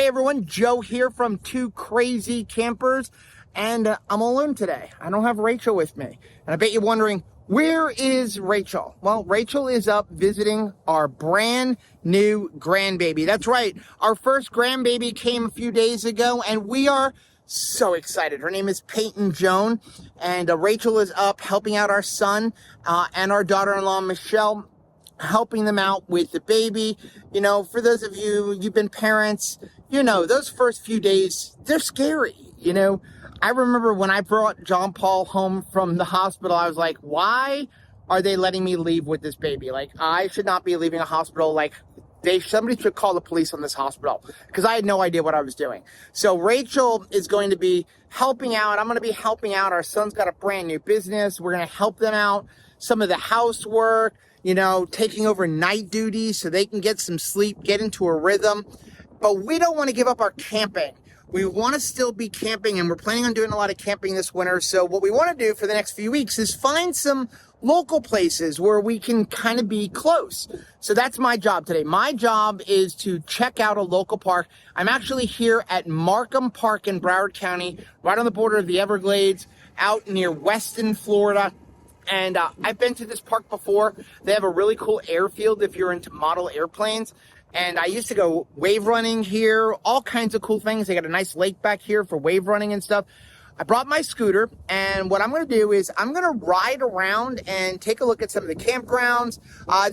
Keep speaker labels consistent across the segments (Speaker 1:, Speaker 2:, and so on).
Speaker 1: Hey everyone, Joe here from Two Crazy Campers, and I'm alone today. I don't have Rachel with me. And I bet you're wondering, where is Rachel? Well, Rachel is up visiting our brand new grandbaby. That's right, our first grandbaby came a few days ago, and we are so excited. Her name is Peyton Joan, and Rachel is up helping out our son and our daughter-in-law, Michelle, helping them out with the baby. You know, for those of you've been parents, you know, those first few days, they're scary. You know, I remember when I brought John Paul home from the hospital, I was like, why are they letting me leave with this baby? Like, I should not be leaving a hospital. Like, somebody should call the police on this hospital, because I had no idea what I was doing. So Rachel is going to be helping out. I'm going to be helping out. Our son's got a brand new business. We're going to help them out. Some of the housework, you know, taking over night duties so they can get some sleep, get into a rhythm. But we don't want to give up our camping. We want to still be camping, and we're planning on doing a lot of camping this winter. So what we want to do for the next few weeks is find some local places where we can kind of be close. So that's my job today. My job is to check out a local park. I'm actually here at Markham Park in Broward County, right on the border of the Everglades, out near Weston, Florida. And I've been to this park before. They have a really cool airfield if you're into model airplanes. And I used to go wave running here, all kinds of cool things. They got a nice lake back here for wave running and stuff. I brought my scooter, and what I'm going to do is I'm going to ride around and take a look at some of the campgrounds.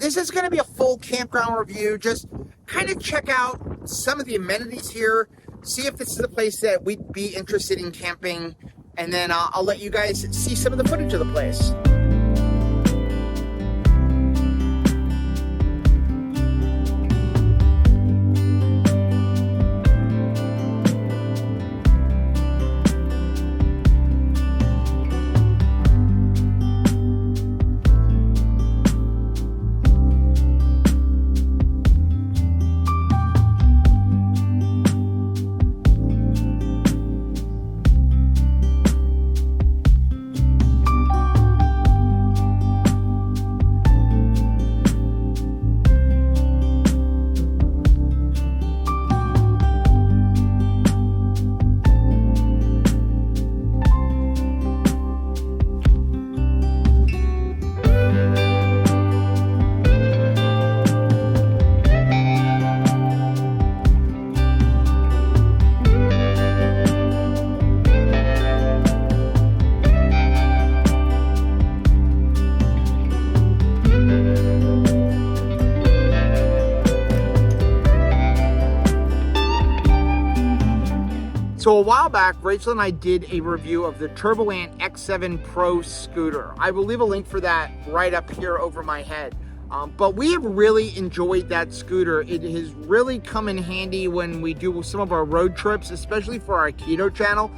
Speaker 1: This is going to be a full campground review, just kind of check out some of the amenities here, see if this is a place that we'd be interested in camping, and then I'll let you guys see some of the footage of the place. So a while back, Rachel and I did a review of the Turboant X7 Pro scooter. I will leave a link for that right up here over my head. But we have really enjoyed that scooter. It has really come in handy when we do some of our road trips, especially for our keto channel,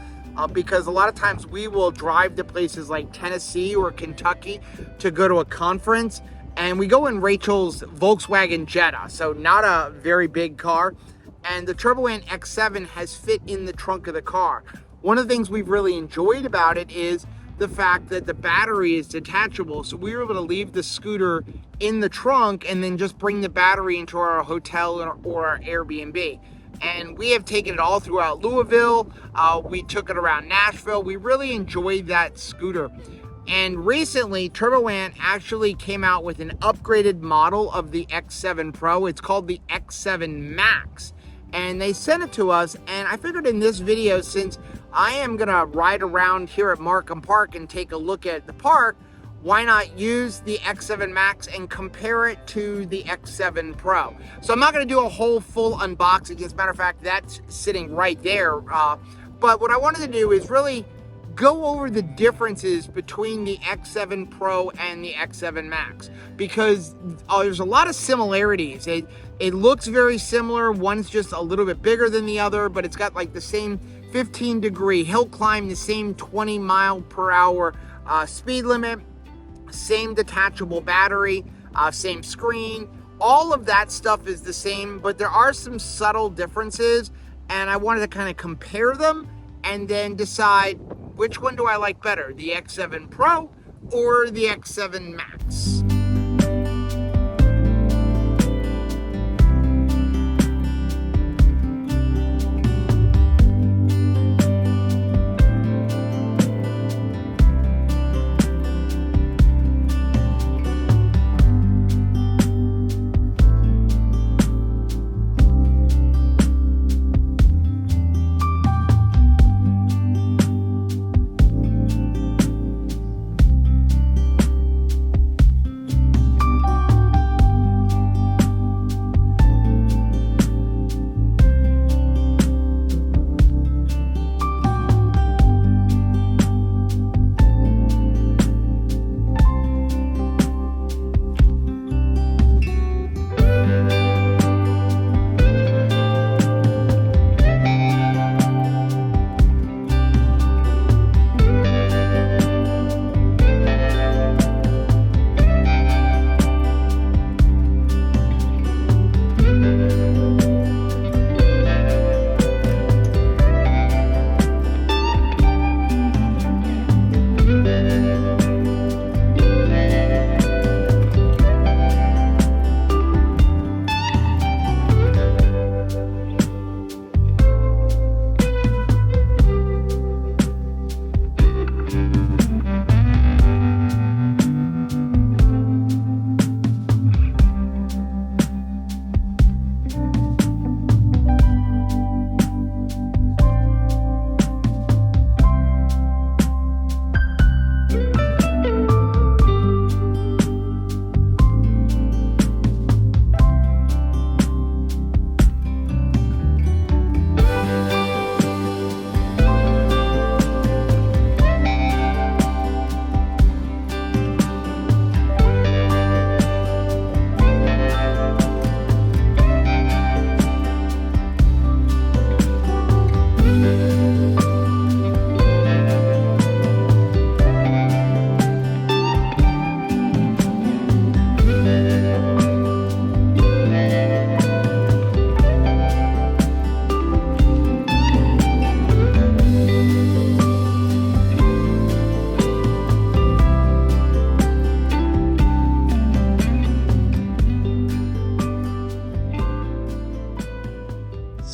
Speaker 1: because a lot of times we will drive to places like Tennessee or Kentucky to go to a conference, and we go in Rachel's Volkswagen Jetta, so not a very big car. And the Turboant X7 has fit in the trunk of the car. One of the things we've really enjoyed about it is the fact that the battery is detachable. So we were able to leave the scooter in the trunk and then just bring the battery into our hotel or our Airbnb. And we have taken it all throughout Louisville. We took it around Nashville. We really enjoyed that scooter. And recently, Turboant actually came out with an upgraded model of the X7 Pro. It's called the X7 Max. And they sent it to us, and I figured in this video, since I am gonna ride around here at Markham Park and take a look at the park, why not use the X7 Max and compare it to the X7 Pro? So I'm not gonna do a whole full unboxing. As a matter of fact, that's sitting right there. But what I wanted to do is really go over the differences between the X7 Pro and the X7 Max, because there's a lot of similarities. It looks very similar. One's just a little bit bigger than the other, but it's got like the same 15-degree hill climb, the same 20-mile-per-hour speed limit, same detachable battery, same screen. All of that stuff is the same, but there are some subtle differences, and I wanted to kind of compare them and then decide which one do I like better, the X7 Pro or the X7 Max.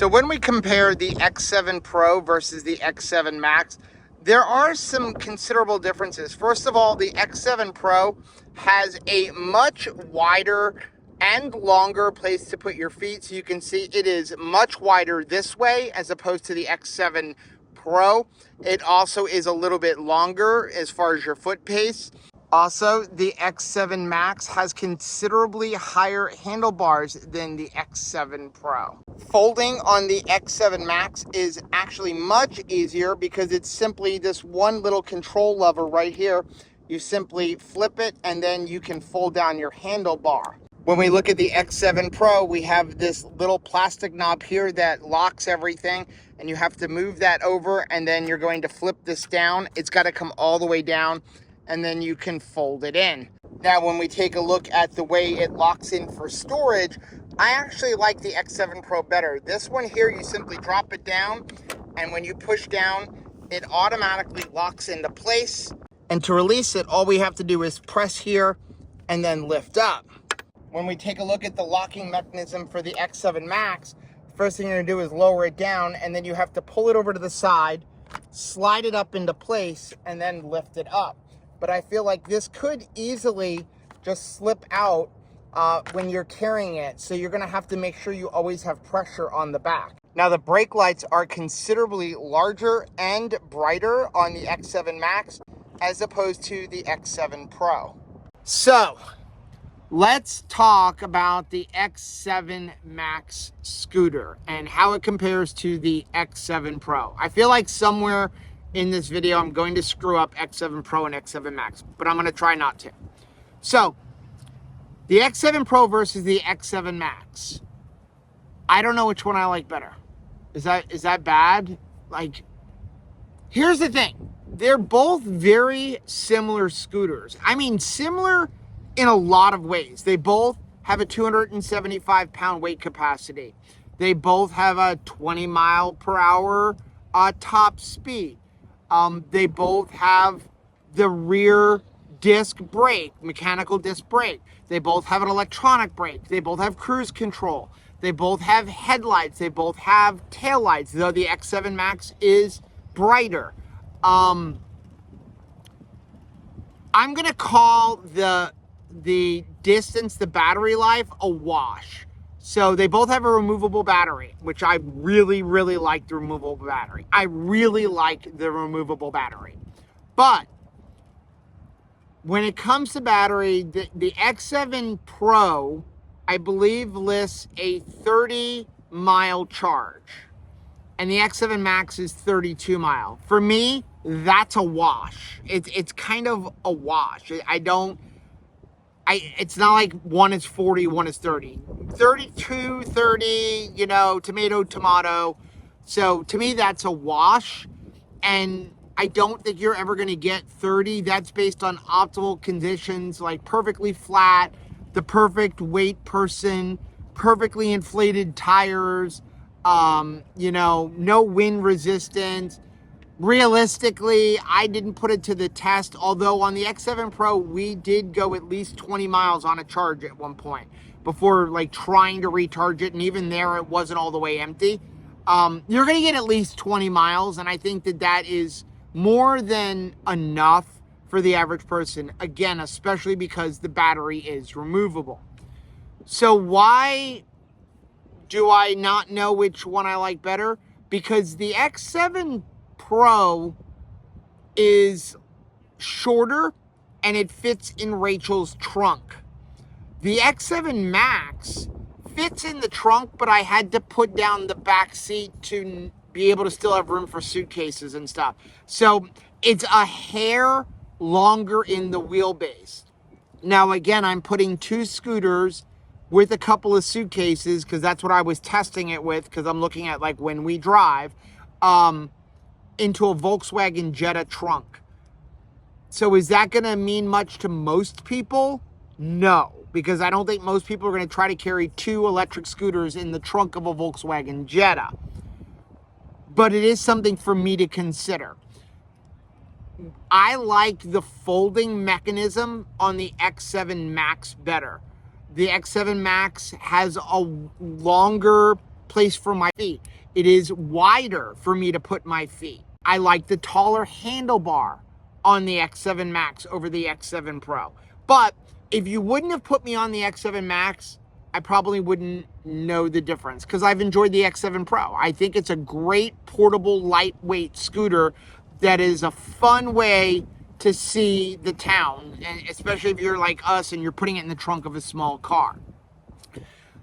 Speaker 1: So when we compare the X7 Pro versus the X7 Max, there are some considerable differences. First of all, the X7 Pro has a much wider and longer place to put your feet. So you can see it is much wider this way as opposed to the X7 Pro. It also is a little bit longer as far as your foot pace. Also, the X7 Max has considerably higher handlebars than the X7 Pro. Folding on the X7 Max is actually much easier because it's simply this one little control lever right here. You simply flip it and then you can fold down your handlebar. When we look at the X7 Pro, we have this little plastic knob here that locks everything, and you have to move that over, and then you're going to flip this down. It's got to come all the way down, and then you can fold it in. Now, when we take a look at the way it locks in for storage, I actually like the X7 Pro better. This one here, you simply drop it down, and when you push down, it automatically locks into place. And to release it, all we have to do is press here and then lift up. When we take a look at the locking mechanism for the X7 Max, first thing you're gonna do is lower it down, and then you have to pull it over to the side, slide it up into place, and then lift it up. But I feel like this could easily just slip out when you're carrying it. So you're gonna have to make sure you always have pressure on the back. Now the brake lights are considerably larger and brighter on the X7 Max as opposed to the X7 Pro. So let's talk about the X7 Max scooter and how it compares to the X7 Pro. I feel like somewhere in this video I'm going to screw up X7 Pro and X7 Max, but I'm going to try not to. So, the X7 Pro versus the X7 Max. I don't know which one I like better. Is that bad? Like, here's the thing. They're both very similar scooters. I mean, similar in a lot of ways. They both have a 275-pound weight capacity. They both have a 20 mile per hour top speed. They both have the rear disc brake, mechanical disc brake. They both have an electronic brake. They both have cruise control. They both have headlights. They both have taillights, though the X7 Max is brighter. I'm going to call the distance, the battery life, a wash. So they both have a removable battery, which I really, really like the removable battery. I really like the removable battery. But when it comes to battery, the X7 Pro, I believe, lists a 30-mile charge. And the X7 Max is 32 mile. For me, that's a wash. It's kind of a wash. It's not like one is 40, one is 30. 32, 30, tomato. So to me, that's a wash. And I don't think you're ever going to get 30. That's based on optimal conditions, like perfectly flat, the perfect weight person, perfectly inflated tires, no wind resistance. Realistically, I didn't put it to the test, although on the X7 Pro, we did go at least 20 miles on a charge at one point before trying to recharge it, and even there, it wasn't all the way empty. You're going to get at least 20 miles, and I think that is more than enough for the average person, again, especially because the battery is removable. So why do I not know which one I like better? Because the X7 Pro is shorter and it fits in Rachel's trunk. The X7 Max fits in the trunk, but I had to put down the back seat to be able to still have room for suitcases and stuff. So it's a hair longer in the wheelbase. Now, again, I'm putting two scooters with a couple of suitcases because that's what I was testing it with, because I'm looking at when we drive, into a Volkswagen Jetta trunk. So is that going to mean much to most people? No, because I don't think most people are going to try to carry two electric scooters in the trunk of a Volkswagen Jetta. But it is something for me to consider. I like the folding mechanism on the X7 Max better. The X7 Max has a longer place for my feet. It is wider for me to put my feet. I like the taller handlebar on the X7 Max over the X7 Pro. But if you wouldn't have put me on the X7 Max, I probably wouldn't know the difference, because I've enjoyed the X7 Pro. I think it's a great portable, lightweight scooter that is a fun way to see the town, and especially if you're like us and you're putting it in the trunk of a small car.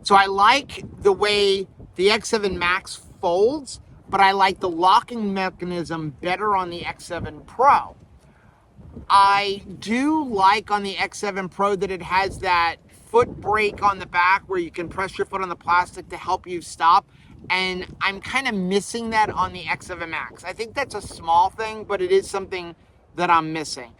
Speaker 1: So I like the way the X7 Max folds, but I like the locking mechanism better on the X7 Pro. I do like on the X7 Pro that it has that foot brake on the back where you can press your foot on the plastic to help you stop. And I'm kind of missing that on the X7 Max. I think that's a small thing, but it is something that I'm missing.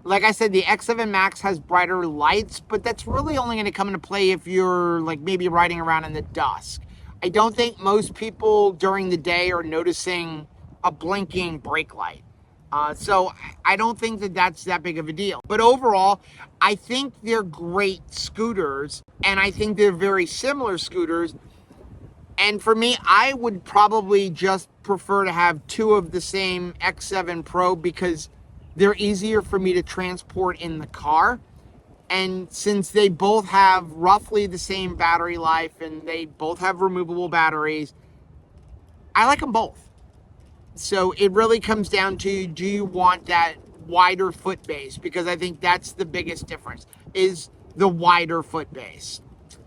Speaker 1: Like I said, the X7 Max has brighter lights, but that's really only going to come into play if you're like maybe riding around in the dusk. I don't think most people during the day are noticing a blinking brake light. So I don't think that that's that big of a deal. But overall, I think they're great scooters, and I think they're very similar scooters. And for me, I would probably just prefer to have two of the same X7 Pro because they're easier for me to transport in the car. And since they both have roughly the same battery life and they both have removable batteries, I like them both. So it really comes down to, do you want that wider foot base? Because I think that's the biggest difference, is the wider foot base.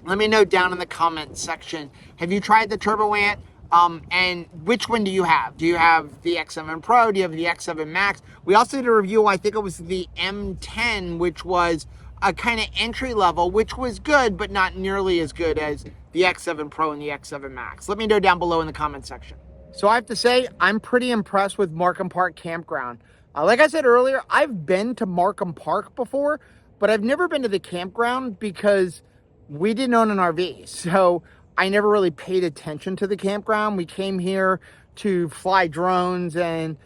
Speaker 1: Let me know down in the comment section, have you tried the Turboant? And which one do you have? Do you have the X7 Pro? Do you have the X7 Max? We also did a review, I think it was the M10, which was a kind of entry level, which was good, but not nearly as good as the X7 Pro and the X7 Max. Let me know down below in the comment section. So I have to say, I'm pretty impressed with Markham Park Campground. Like I said earlier, I've been to Markham Park before, but I've never been to the campground because we didn't own an RV. So I never really paid attention to the campground. We came here to fly drones, and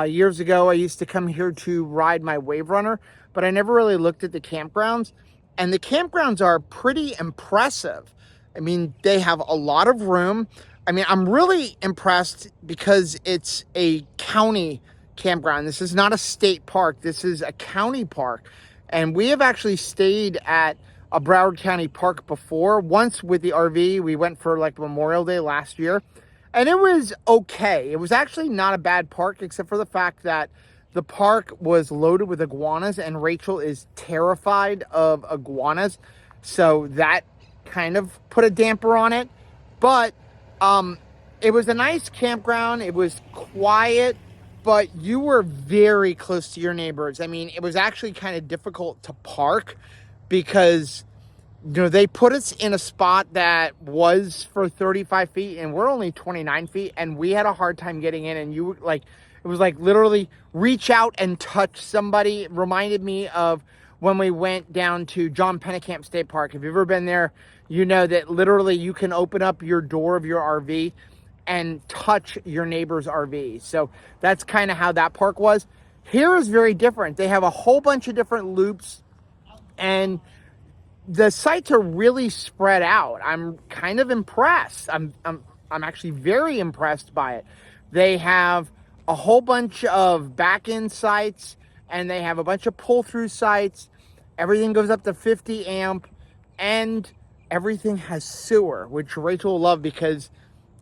Speaker 1: years ago I used to come here to ride my Wave Runner, but I never really looked at the campgrounds. And the campgrounds are pretty impressive. I mean, they have a lot of room. I mean, I'm really impressed because it's a county campground. This is not a state park. This is a county park. And we have actually stayed at a Broward County park before. Once with the RV, we went for like Memorial Day last year. And it was okay. It was actually not a bad park, except for the fact that the park was loaded with iguanas, and Rachel is terrified of iguanas. So that kind of put a damper on it. But it was a nice campground. It was quiet, but you were very close to your neighbors. I mean, it was actually kind of difficult to park because, you know, they put us in a spot that was for 35 feet and we're only 29 feet, and we had a hard time getting in. And you like, it was like literally reach out and touch somebody. It reminded me of when we went down to John Pennekamp State Park. If you've ever been there, you know that literally you can open up your door of your RV and touch your neighbor's RV. So that's kind of how that park was. Here is very different. They have a whole bunch of different loops, and the sites are really spread out. I'm kind of impressed. I'm actually very impressed by it. They have a whole bunch of back-end sites, and they have a bunch of pull-through sites. Everything goes up to 50 amp, and everything has sewer, which Rachel will love, because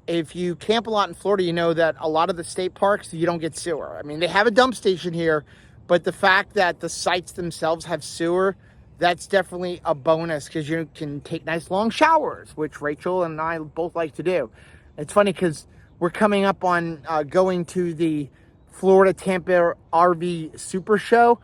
Speaker 1: if you camp a lot in Florida, you know that a lot of the state parks, you don't get sewer. I mean, they have a dump station here, but the fact that the sites themselves have sewer, that's definitely a bonus, because you can take nice long showers, which Rachel and I both like to do. It's funny because we're coming up on going to the Florida Tampa RV Super Show,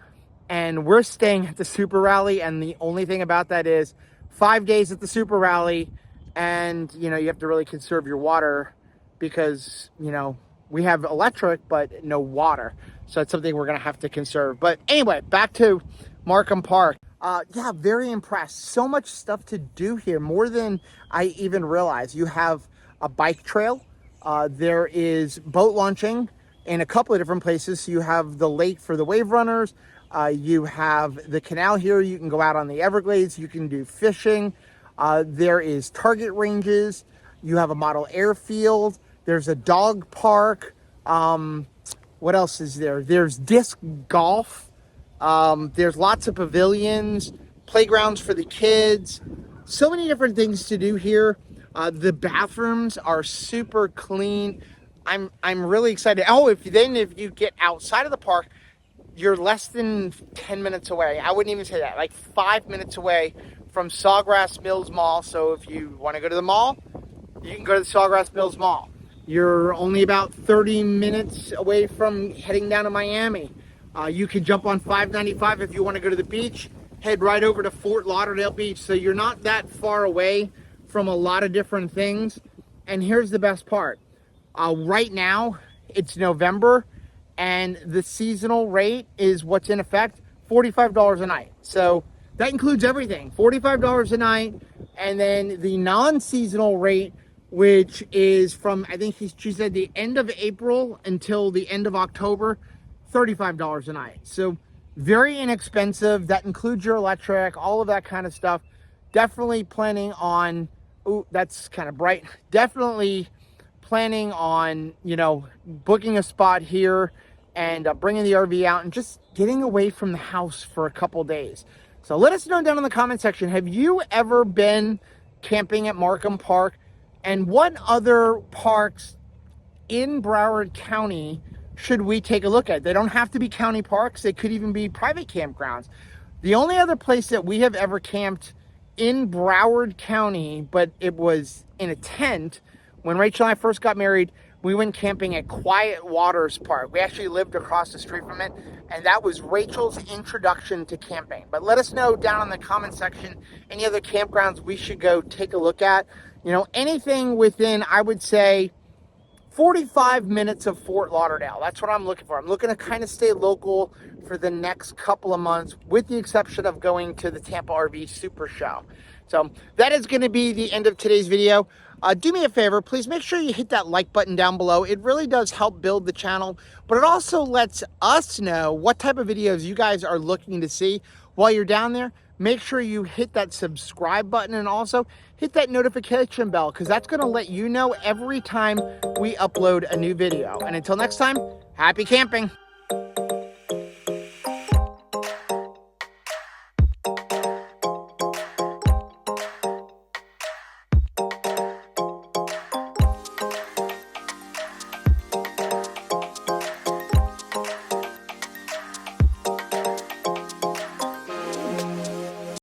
Speaker 1: and we're staying at the Super Rally, and the only thing about that is 5 days at the Super Rally, and you know, you have to really conserve your water because, you know, we have electric but no water, so it's something we're gonna have to conserve. But anyway, back to Markham Park. Yeah, very impressed. So much stuff to do here, more than I even realized. You have a bike trail. There is boat launching in a couple of different places. So you have the lake for the wave runners. You have the canal here. You can go out on the Everglades. You can do fishing. There is target ranges. You have a model airfield. There's a dog park. What else is there? There's disc golf. There's lots of pavilions, playgrounds for the kids. So many different things to do here. The bathrooms are super clean. I'm really excited. Oh, if you get outside of the park, you're less than 10 minutes away. I wouldn't even say that, like 5 minutes away from Sawgrass Mills Mall. So if you want to go to the mall, you can go to the Sawgrass Mills Mall. You're only about 30 minutes away from heading down to Miami. You can jump on 595 if you want to go to the beach, head right over to Fort Lauderdale Beach. So you're not that far away from a lot of different things. And here's the best part. Right now, it's November, and the seasonal rate is what's in effect, $45 a night. So that includes everything, $45 a night. And then the non-seasonal rate, which is from, I think she said the end of April until the end of October, $35 a night. So very inexpensive. That includes your electric, all of that kind of stuff. Definitely planning on, ooh, that's kind of bright. Definitely planning on, you know, booking a spot here and bringing the RV out and just getting away from the house for a couple days. So let us know down in the comment section, have you ever been camping at Markham Park? And what other parks in Broward County should we take a look at? They don't have to be county parks. They could even be private campgrounds. The only other place that we have ever camped in Broward County, but it was in a tent, when Rachel and I first got married, we went camping at Quiet Waters Park. We actually lived across the street from it, and that was Rachel's introduction to camping. But let us know down in the comment section any other campgrounds we should go take a look at. You know, anything within, I would say, 45 minutes of Fort Lauderdale. That's what I'm looking for. I'm looking to kind of stay local for the next couple of months, with the exception of going to the Tampa RV Super Show. So that is going to be the end of today's video. Do me a favor, please make sure you hit that like button down below. It really does help build the channel, but it also lets us know what type of videos you guys are looking to see. While you're down there, make sure you hit that subscribe button and also hit that notification bell, because that's going to let you know every time we upload a new video. And until next time, happy camping.